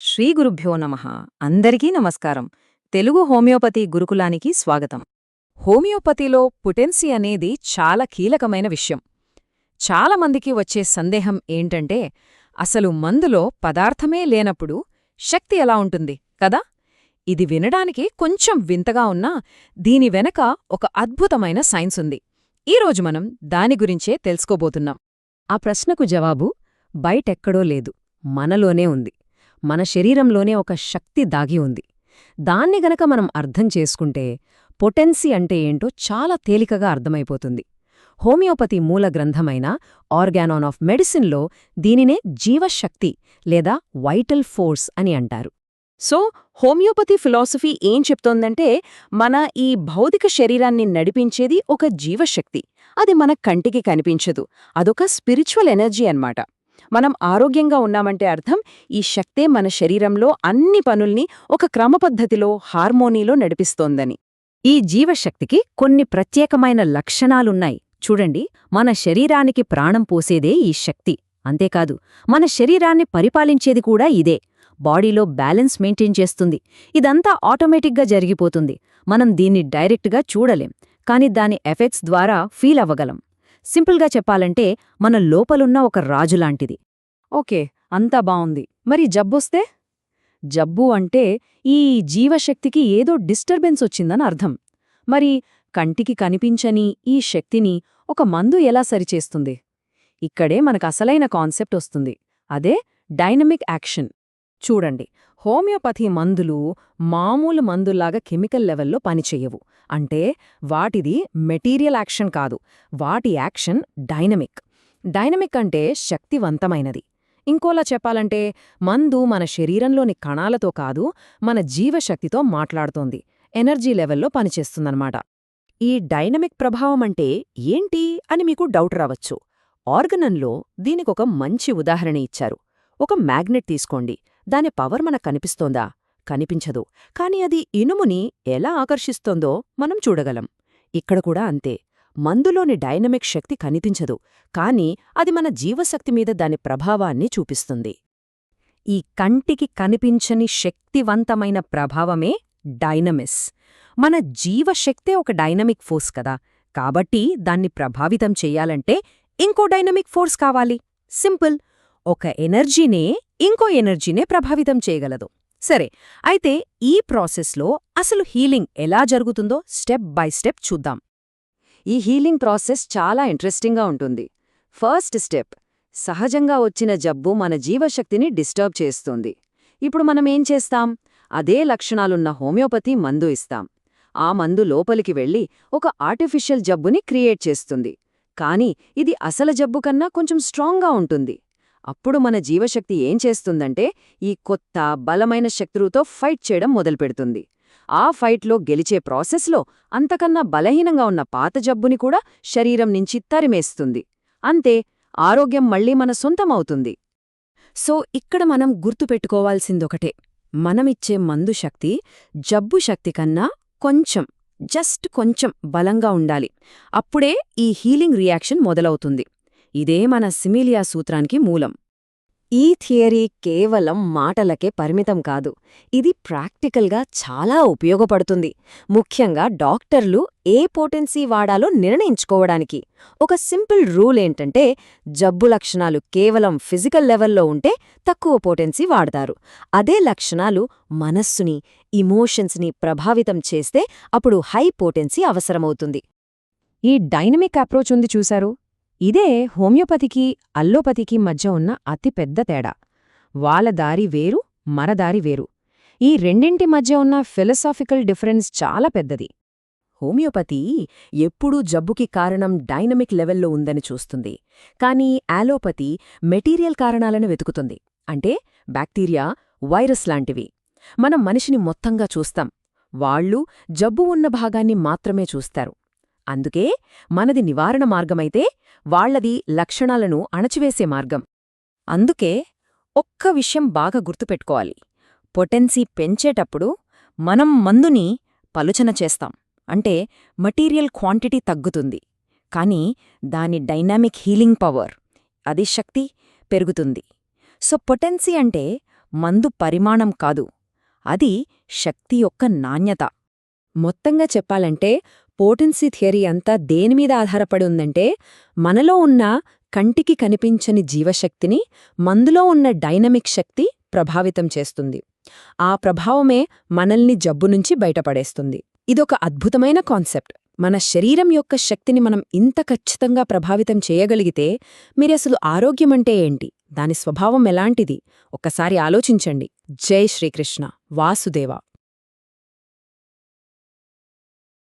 శ్రీగురుభ్యో నమః. అందరికీ నమస్కారం. తెలుగు హోమియోపతి గురుకులానికి స్వాగతం. హోమియోపతిలో పొటెన్సీ అనేది చాలా కీలకమైన విషయం. చాలామందికి వచ్చే సందేహం ఏంటంటే, అసలు మందులో పదార్థమే లేనప్పుడు శక్తి ఎలా ఉంటుంది కదా? ఇది వినడానికి కొంచెం వింతగా ఉన్నా దీని వెనక ఒక అద్భుతమైన సైన్స్ ఉంది. ఈరోజు మనం దాని గురించే తెలుసుకోబోతున్నాం. ఆ ప్రశ్నకు జవాబు బయటెక్కడో లేదు, మనలోనే ఉంది. మన శరీరంలోనే ఒక శక్తి దాగి ఉంది. దాన్ని గనక మనం అర్థం చేసుకుంటే పొటెన్సీ అంటే ఏంటో చాలా తేలికగా అర్థమైపోతుంది. హోమియోపతి మూల గ్రంథమైన ఆర్గానాన్ ఆఫ్ మెడిసిన్లో దీనినే జీవశక్తి లేదా వైటల్ ఫోర్స్ అని అంటారు. సో హోమియోపతి ఫిలాసఫీ ఏం చెప్తోందంటే, మన ఈ భౌతిక శరీరాన్ని నడిపించేది ఒక జీవశక్తి. అది మన కంటికి కనిపించదు, అదొక స్పిరిచువల్ ఎనర్జీ అన్నమాట. మనం ఆరోగ్యంగా ఉన్నామంటే అర్థం, ఈ శక్తే మన శరీరంలో అన్ని పనుల్ని ఒక క్రమపద్ధతిలో, హార్మోనీలో నడిపిస్తోందని. ఈ జీవశక్తికి కొన్ని ప్రత్యేకమైన లక్షణాలున్నాయి. చూడండి, మన శరీరానికి ప్రాణం పోసేదే ఈ శక్తి. అంతేకాదు, మన శరీరాన్ని పరిపాలించేది కూడా ఇదే. బాడీలో బ్యాలెన్స్ మెయింటైన్ చేస్తుంది. ఇదంతా ఆటోమేటిక్గా జరిగిపోతుంది. మనం దీన్ని డైరెక్ట్గా చూడలేం, కాని దాని ఎఫెక్ట్స్ ద్వారా ఫీల్ అవ్వగలం. సింపుల్గా చెప్పాలంటే మన లోపలున్న ఒక రాజులాంటిది. ఓకే, అంతా బావుంది. మరి జబ్బొస్తే? జబ్బు అంటే ఈ జీవశక్తికి ఏదో డిస్టర్బెన్స్ వచ్చిందని అర్థం. మరి కంటికి కనిపించని ఈ శక్తిని ఒక మందు ఎలా సరిచేస్తుంది? ఇక్కడే మనకసలైన కాన్సెప్ట్ వస్తుంది. అదే డైనమిక్ యాక్షన్. చూడండి, హోమియోపతి మందులు మామూలు మందుల్లాగా కెమికల్ లెవెల్లో పనిచెయ్యవు. అంటే వాటిది మెటీరియల్ యాక్షన్ కాదు, వాటి యాక్షన్ డైనమిక్. డైనమిక్ అంటే శక్తివంతమైనది. ఇంకోలా చెప్పాలంటే, మందు మన శరీరంలోని కణాలతో కాదు, మన జీవశక్తితో మాట్లాడుతోంది, ఎనర్జీ లెవెల్లో పనిచేస్తుందన్నమాట. ఈ డైనమిక్ ప్రభావం అంటే ఏంటి అని మీకు డౌట్ రావచ్చు. ఆర్గనన్లో దీనికొక మంచి ఉదాహరణ ఇచ్చారు. ఒక మ్యాగ్నెట్ తీసుకోండి. దాని పవర్ మనకు కనిపిస్తోందా? కనిపించదు. కాని అది ఇనుముని ఎలా ఆకర్షిస్తోందో మనం చూడగలం. ఇక్కడ కూడా అంతే. మందులోని డైనమిక్ శక్తి కనిపించదు, కాని అది మన జీవశక్తి మీద దాని ప్రభావాన్ని చూపిస్తుంది. ఈ కంటికి కనిపించని శక్తివంతమైన ప్రభావమే డైనమిస్. మన జీవశక్తే ఒక డైనమిక్ ఫోర్స్ కదా, కాబట్టి దాన్ని ప్రభావితం చెయ్యాలంటే ఇంకో డైనమిక్ ఫోర్స్ కావాలి. సింపుల్. ఒక ఎనర్జీనే ఇంకో ఎనర్జీనే ప్రభావితం చేయగలదు. సరే, అయితే ఈ ప్రాసెస్లో అసలు హీలింగ్ ఎలా జరుగుతుందో స్టెప్ బై స్టెప్ చూద్దాం. ఈ హీలింగ్ ప్రాసెస్ చాలా ఇంట్రెస్టింగ్గా ఉంటుంది. ఫస్ట్ స్టెప్, సహజంగా వచ్చిన జబ్బు మన జీవశక్తిని డిస్టర్బ్ చేస్తుంది. ఇప్పుడు మనమేం చేస్తాం? అదే లక్షణాలున్న హోమియోపతి మందు ఇస్తాం. ఆ మందు లోపలికి వెళ్ళి ఒక ఆర్టిఫిషియల్ జబ్బుని క్రియేట్ చేస్తుంది. కానీ ఇది అసలు జబ్బు కన్నా కొంచెం స్ట్రాంగ్గా ఉంటుంది. అప్పుడు మన జీవశక్తి ఏం చేస్తుందంటే, ఈ కొత్త బలమైన శత్రువుతో ఫైట్ చేయడం మొదలుపెడుతుంది. ఆ ఫైట్లో గెలిచే ప్రాసెస్లో అంతకన్నా బలహీనంగా ఉన్న పాత జబ్బుని కూడా శరీరం నుంచి తరిమేస్తుంది. అంతే, ఆరోగ్యం మళ్లీ మన సొంతమవుతుంది. సో ఇక్కడ మనం గుర్తుపెట్టుకోవాల్సిందొకటే, మనమిచ్చే మందు శక్తి జబ్బు శక్తి కన్నా జస్ట్ కొంచెం బలంగా ఉండాలి. అప్పుడే ఈ హీలింగ్ రియాక్షన్ మొదలవుతుంది. ఇదే మన సిమిలియా సూత్రానికి మూలం. ఈ థియరీ కేవలం మాటలకే పరిమితం కాదు, ఇది ప్రాక్టికల్గా చాలా ఉపయోగపడుతుంది. ముఖ్యంగా డాక్టర్లు ఏ పొటెన్సీ వాడాలో నిర్ణయించుకోవడానికి. ఒక సింపుల్ రూల్ ఏంటంటే, జబ్బు లక్షణాలు కేవలం ఫిజికల్ లెవెల్లో ఉంటే తక్కువ పొటెన్సీ వాడతారు. అదే లక్షణాలు మనస్సుని, ఇమోషన్స్ని ప్రభావితం చేస్తే అప్పుడు హై పొటెన్సీ అవసరమవుతుంది. ఈ డైనమిక్ అప్రోచ్ ఉంది చూశారు, ఇదే హోమియోపతికి, అల్లోపతికి మధ్య ఉన్న అతిపెద్ద తేడా. వాళ్ళ దారి వేరు, మన దారి వేరు. ఈ రెండింటి మధ్య ఉన్న ఫిలసాఫికల్ డిఫరెన్స్ చాలా పెద్దది. హోమియోపతి ఎప్పుడూ జబ్బుకి కారణం డైనమిక్ లెవెల్లో ఉందని చూస్తుంది. కానీ అలోపతి మెటీరియల్ కారణాలను వెతుకుతుంది. అంటే బ్యాక్టీరియా, వైరస్ లాంటివి. మనం మనిషిని మొత్తంగా చూస్తాం, వాళ్ళు జబ్బు ఉన్న భాగాన్ని మాత్రమే చూస్తారు. అందుకే మనది నివారణ మార్గమైతే వాళ్లది లక్షణాలను అణచివేసే మార్గం. అందుకే ఒక్క విషయం బాగా గుర్తుపెట్టుకోవాలి. పొటెన్సీ పెంచేటప్పుడు మనం మందుని పలుచన చేస్తాం, అంటే మటీరియల్ క్వాంటిటీ తగ్గుతుంది. కానీ దాని డైనామిక్ హీలింగ్ పవర్, అది శక్తి పెరుగుతుంది. సో పొటెన్సీ అంటే మందు పరిమాణం కాదు. అది శక్తి యొక్క నాణ్యత. మొత్తంగా చెప్పాలంటే పోటెన్సీ థియరీ అంతా దేనిమీద ఆధారపడి ఉందంటే మనలో ఉన్న కంటికి కనిపించని జీవశక్తిని మందులో ఉన్న డైనమిక్ శక్తి ప్రభావితం చేస్తుంది. ఆ ప్రభావమే మనల్ని జబ్బు నుంచి బయటపడేస్తుంది. ఇదొక అద్భుతమైన కాన్సెప్ట్. మన శరీరం యొక్క శక్తిని మనం ఇంత ఖచ్చితంగా ప్రభావితం చేయగలిగితే మీరసలు ఆరోగ్యమంటే ఏంటి, దాని స్వభావం ఎలాంటిది ఒక్కసారి ఆలోచించండి. జై శ్రీకృష్ణ వాసుదేవ.